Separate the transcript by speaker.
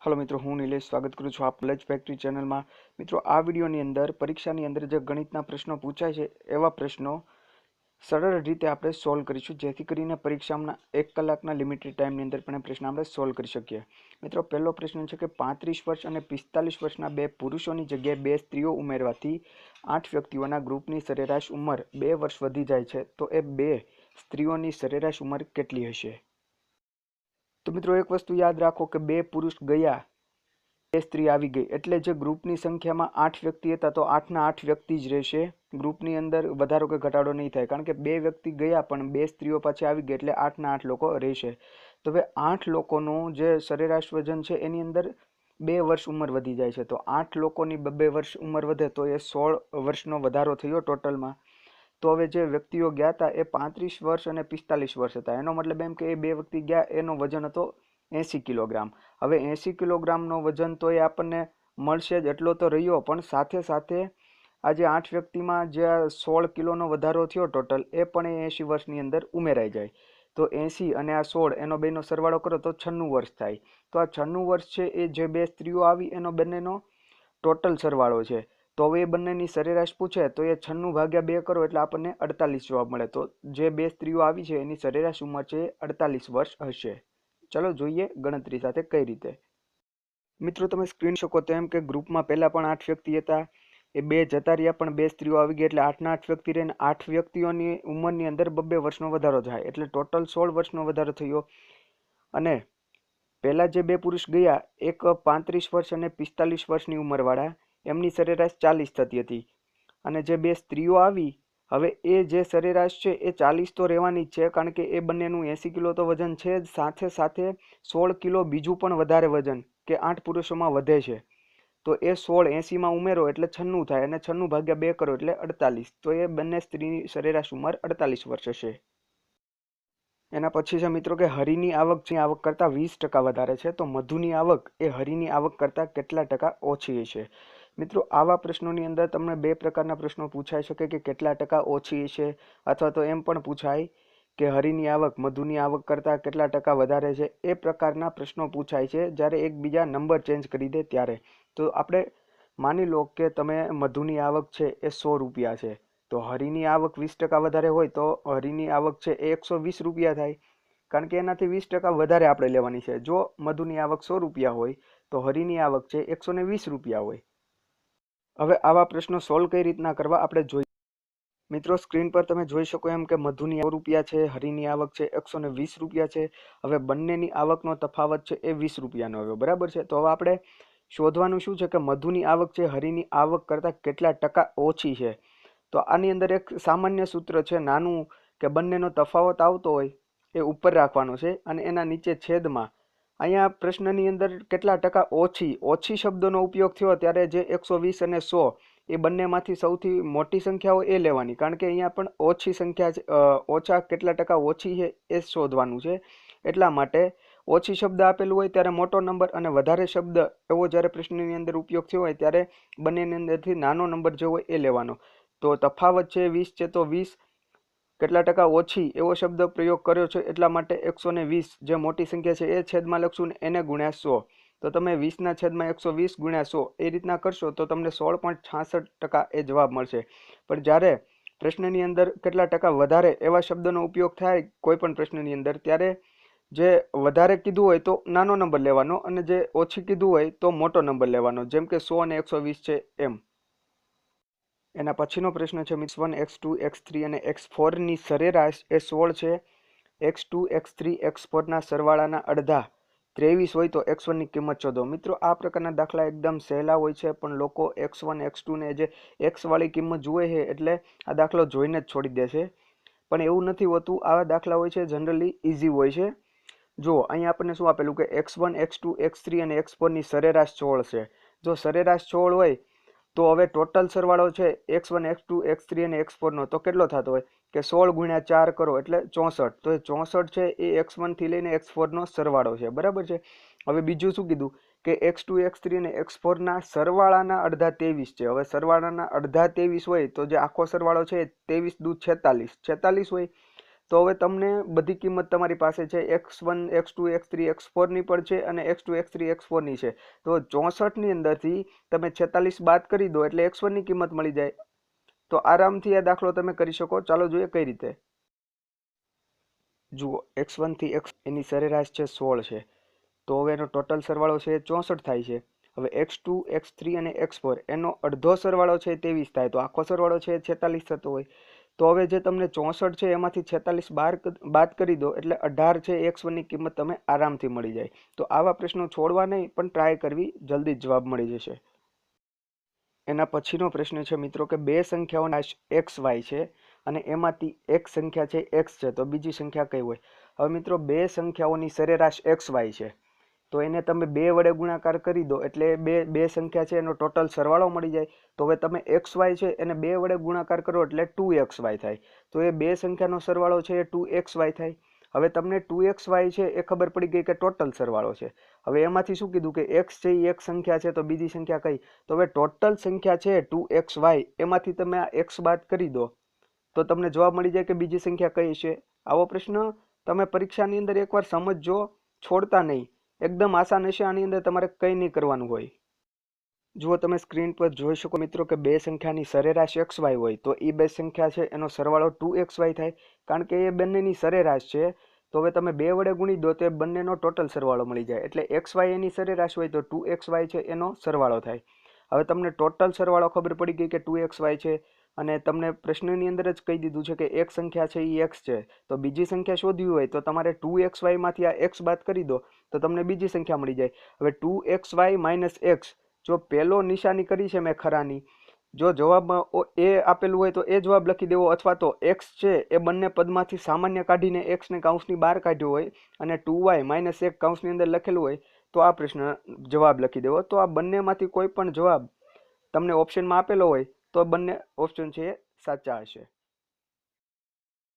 Speaker 1: Hello मित्रों, हूँ निलेश स्वागत करूँ છું આપ નોલેજ ફેક્ટરી ચેનલમાં। મિત્રો, આ વિડીયોની અંદર પરીક્ષાની અંદર જે ગણિતના પ્રશ્નો પૂછાય છે એવા પ્રશ્નો સરળ રીતે આપણે સોલ્વ કરીશું, જેથી કરીને પરીક્ષામાં 1 કલાકના લિમિટેડ ટાઈમની અંદર પણ એ પ્રશ્ન આપણે સોલ્વ કરી શકીએ। મિત્રો, પહેલો પ્રશ્ન છે કે 35 વર્ષ અને 45 વર્ષના બે પુરુષોની જગ્યાએ બે સ્ત્રીઓ ઉમેરવાથી 8 વ્યક્તિઓના ગ્રુપની સરેરાશ ઉંમર 2 વર્ષ વધી જાય છે, તો એ બે સ્ત્રીઓની સરેરાશ ઉંમર કેટલી હશે? તો મિત્રો, એક વસ્તુ યાદ રાખો કે બે પુરુષ ગયા, બે સ્ત્રી આવી ગઈ, એટલે જે ગ્રુપની સંખ્યામાં 8 વ્યક્તિ હતા તો 8ના 8 વ્યક્તિ જ રહેશે। ગ્રુપની અંદર વધારો કે ઘટાડો નહીં થાય, કારણ કે બે વ્યક્તિ ગયા પણ બે સ્ત્રીઓ પાછી આવી ગઈ, એટલે 8ના 8 લોકો રહેશે। તો હવે 8 લોકોનું જે સરેરાશ વજન છે એની અંદર 2 વર્ષ ઉંમર વધી જાય છે, તો 8 લોકોની 2 વર્ષ ઉંમર વધે તો એ 16 વર્ષનો વધારો થયો ટોટલમાં। તો હવે જે વ્યક્તિઓ ગયા હતા એ 35 વર્ષ અને 45 વર્ષ હતા, એનો મતલબ એમ કે એ બે વ્યક્તિ ગયા એનો વજન હતો 80 કિલોગ્રામ। હવે 80 કિલોગ્રામનો વજન તો એ આપણને મળશે જ, એટલો તો રહ્યો, પણ સાથે સાથે આ જે 8 વ્યક્તિમાં જે 16 કિલોનો વધારો થયો ટોટલ, એ પણ એ 80 વર્ષની અંદર ઉમેરાઈ જાય। તો 80 અને આ 16 એનો બેનો સરવાળો કરો તો 96 વર્ષ થાય। તો આ 96 વર્ષ છે એ જે બે સ્ત્રીઓ આવી એનો બંનેનો ટોટલ સરવાળો છે। તો હવે એ બંનેની સરેરાશ પૂછે તો એ 96 ભાગ્યા 2 કરો એટલે આપણને 48 જવાબ મળે। તો જે બે સ્ત્રીઓ આવી છે એની સરેરાશ ઉંમર છે 48 વર્ષ હશે। ચલો જોઈએ ગણતરી સાથે કઈ રીતે। મિત્રો, તમે સ્ક્રીન શકો તેમ કે ગ્રુપમાં પહેલા પણ 8 વ્યક્તિ હતા, એ બે જતા રહ્યા પણ બે સ્ત્રીઓ આવી ગઈ, એટલે 8ના 8 વ્યક્તિ રહીને 8 વ્યક્તિઓની ઉંમરની અંદર 2 વર્ષનો વધારો થાય, એટલે ટોટલ 16 વર્ષનો વધારો થયો। અને પહેલા જે બે પુરુષ ગયા, એક 35 વર્ષ અને 45 વર્ષની ઉંમરવાળા, એમની સરેરાશ 40 થતી હતી, અને જે બે સ્ત્રીઓ આવી, હવે એ જે સરેરાશ છે એ 40 તો રહેવાની જ છે, કારણ કે એ બંનેનું 80 કિલો તો વજન છે જ, સાથે સાથે 16 કિલો બીજું પણ વધારે વજન કે 8 પુરુષોમાં વધે છે, તો એ 16 80માં ઉમેરો એટલે 96 થાય, અને 96 ભાગ્યા 2 કરો એટલે 48, તો એ બંને સ્ત્રીની સરેરાશ ઉંમર 48 વર્ષ હશે। એના પછી છે મિત્રો કે હરિની આવક કરતાં 20% વધારે છે, તો મધુની આવક એ હરિની આવક કરતાં કેટલા ટકા ઓછી હશે? મિત્રો, આવા પ્રશ્નોની અંદર તમને બે પ્રકારના પ્રશ્નો પૂછાઈ શકે કે કેટલા ટકા ઓછી હશે, અથવા તો એમ પણ પૂછાય કે હરિની આવક મધુની આવક કરતાં કેટલા ટકા વધારે છે। એ પ્રકારના પ્રશ્નો પૂછાય છે જ્યારે એકબીજા નંબર ચેન્જ કરી દે ત્યારે। તો આપણે માની લો કે તમે મધુની આવક છે એ 100 રૂપિયા છે, તો હરિની આવક 20% વધારે હોય તો હરિની આવક છે એ 120 રૂપિયા થાય, કારણ કે એનાથી 20% વધારે આપણે લેવાની છે। જો મધુની આવક 100 રૂપિયા હોય તો હરિની આવક છે 120 રૂપિયા હોય। હવે આવા પ્રશ્નો સોલ્વ કઈ રીતના કરવા આપણે જોઈએ। મિત્રો, સ્ક્રીન પર તમે જોઈ શકો એમ કે મધુની 100 રૂપિયા છે, હરિની આવક છે 120 રૂપિયા છે। હવે બંનેની આવકનો તફાવત છે એ 20 રૂપિયાનો આવ્યો, બરાબર છે। તો હવે આપણે શોધવાનું શું છે કે મધુની આવક છે હરિની આવક કરતાં કેટલા ટકા ઓછી છે। તો આની અંદર એક સામાન્ય સૂત્ર છે નાનું, કે બંનેનો તફાવત આવતો હોય એ ઉપર રાખવાનો છે, અને એના નીચે છેદમાં અહીંયા પ્રશ્નની અંદર કેટલા ટકા ઓછી શબ્દોનો ઉપયોગ થયો ત્યારે જે 120 અને 100 એ બંનેમાંથી સૌથી મોટી સંખ્યા હોય એ લેવાની, કારણ કે અહીંયા પણ ઓછી સંખ્યા ઓછા કેટલા ટકા ઓછી છે એ શોધવાનું છે। એટલા માટે ઓછી શબ્દ આપેલું હોય ત્યારે મોટો નંબર, અને વધારે શબ્દ એવો જ્યારે પ્રશ્નની અંદર ઉપયોગ થયો હોય ત્યારે બંનેની અંદરથી નાનો નંબર જે હોય એ લેવાનો। તો તફાવત છે 20 છે, તો 20 કેટલા ટકા ઓછી એવો શબ્દ પ્રયોગ કર્યો છે, એટલા માટે 120 જે મોટી સંખ્યા છે એ છેદમાં લખશું ને એને ગુણ્યા 100, તો તમે 20ના છેદમાં 120 ગુણ્યા 100 એ રીતના કરશો તો તમને 16.66% એ જવાબ મળશે। પણ જ્યારે પ્રશ્નની અંદર કેટલા ટકા વધારે એવા શબ્દનો ઉપયોગ થાય કોઈ પણ પ્રશ્નની અંદર, ત્યારે જે વધારે કીધું હોય તો નાનો નંબર લેવાનો, અને જે ઓછી કીધું હોય તો મોટો નંબર લેવાનો, જેમ કે 100 અને 120 છે એમ। એના પછીનો પ્રશ્ન છે x1 x2 x3 અને x4 ની સરેરાશ એ 16 છે, x2 x3 x4 ના સરવાળાના અડધા 23 હોય તો x1 ની કિંમત શોધો। મિત્રો, આ પ્રકારના દાખલા એકદમ સહેલા હોય છે, પણ લોકો x1 x2 ને જે x વાળી કિંમત જુએ છે એટલે આ દાખલો જોઈને જ છોડી દે છે, પણ એવું નથી હોતું। આવા દાખલા હોય છે જનરલી ઇઝી હોય છે। જો અહીંયા આપણને શું આપેલું કે x1 x2 x3 અને x4 ની સરેરાશ 16 છે। જો સરેરાશ 16 હોય તો હવે ટોટલ સરવાળો છે x1 x2 x3 અને x4 નો તો કેટલો થતો હોય કે 16 ગુણ્યા 4 કરો એટલે 64, તો એ 64 છે એ x1 થી લઈને x4 નો સરવાળો છે, બરાબર છે। હવે બીજું શું કીધું કે x2 x3 અને x4 ના સરવાળાના અડધા 23 છે। હવે સરવાળાના અડધા 23 હોય તો જે આખો સરવાળો છે 23 દુ 46 હોય, તો હવે તમને બધી કિંમત તમારી પાસે છે, x1 x2 x3 x4 ની પણ છે અને x2 x3 x4 ની છે. તો 64 ની અંદરથી તમે 46 બાદ કરી દો એટલે x1 ની કિંમત મળી જાય. તો આરામથી આ દાખલો તમે કરી શકો. ચાલો જોઈએ કઈ રીતે. જુઓ, x1 થી x એની સરેરાશ છે 16 છે. તો હવે એનો ટોટલ સરવાળો છે 64 થાય છે. હવે x2 x3 અને x4 એનો અડધો સરવાળો છે 23 થાય. તો આખો સરવાળો છે 46 થતો હોય. તો હવે જે તમને 64 છે એમાંથી 46 બાદ કરી દો એટલે 18 છે x1 ની કિંમત તમે આરામથી મળી જાય. તો આવા પ્રશ્નો છોડવા નહીં, પણ ટ્રાય કરવી, જલ્દી જ જવાબ મળી જશે. એના પછીનો પ્રશ્ન છે મિત્રો કે બે સંખ્યાઓના એક્સ વાય છે અને એમાંથી એક સંખ્યા છે એક્સ છે, તો બીજી સંખ્યા કઈ હોય? હવે મિત્રો બે સંખ્યાઓની સરેરાશ એક્સ વાય છે, તો એને તમે 2 વડે ગુણાકાર કરી દો એટલે બે સંખ્યા છે એનો ટોટલ સરવાળો મળી જાય. તો હવે તમે એક્સ વાય છે એને 2 વડે ગુણાકાર કરો એટલે 2xy થાય. તો એ બે સંખ્યાનો સરવાળો છે એ 2xy થાય. હવે તમને 2xy છે એ ખબર પડી ગઈ કે ટોટલ સરવાળો છે. હવે એમાંથી શું કીધું કે x છે એ એક સંખ્યા છે, તો બીજી સંખ્યા કઈ? તો હવે ટોટલ સંખ્યા છે 2xy, એમાંથી તમે આ x બાદ કરી દો તો તમને જવાબ મળી જાય કે બીજી સંખ્યા કઈ છે. આવો પ્રશ્ન તમે પરીક્ષાની અંદર એકવાર સમજજો, છોડતા નહીં. એકદમ આસાન હશે. આની અંદર તમારે કંઈ નહીં કરવાનું હોય. જુઓ, તમે સ્ક્રીન પર જોઈ શકો મિત્રો કે બે સંખ્યાની સરેરાશ xy હોય તો એ બે સંખ્યા છે એનો સરવાળો 2xy થાય, કારણ કે એ બંનેની સરેરાશ છે. તો હવે તમે 2 વડે ગુણી દો તો એ બંનેનો ટોટલ સરવાળો મળી જાય. એટલે xy એની સરેરાશ હોય તો 2xy છે એનો સરવાળો થાય. હવે તમને ટોટલ સરવાળો ખબર પડી ગઈ કે 2xy છે, અને તમને પ્રશ્નની અંદર જ કહી દીધું છે કે એક સંખ્યા છે એ x છે. તો બીજી સંખ્યા શોધવી હોય તો તમારે 2xy માંથી આ x બાદ કરી દો તો તમને બીજી સંખ્યા મળી જાય. હવે 2xy - x, જો પહેલો નિશાની કરી છે મેં ખરાની, જો જવાબમાં એ આપેલું હોય તો એ જવાબ લખી દેવો, અથવા તો x છે એ બંને પદમાંથી સામાન્ય કાઢીને x ને કૌંસની બહાર કાઢ્યો હોય અને 2y - 1 કૌંસની અંદર લખેલું હોય તો આ પ્રશ્ન જવાબ લખી દેવો. તો આ બંનેમાંથી કોઈ પણ જવાબ તમને ઓપ્શનમાં આપેલો હોય તો બંને ઓપ્શન છે એ સાચા હશે.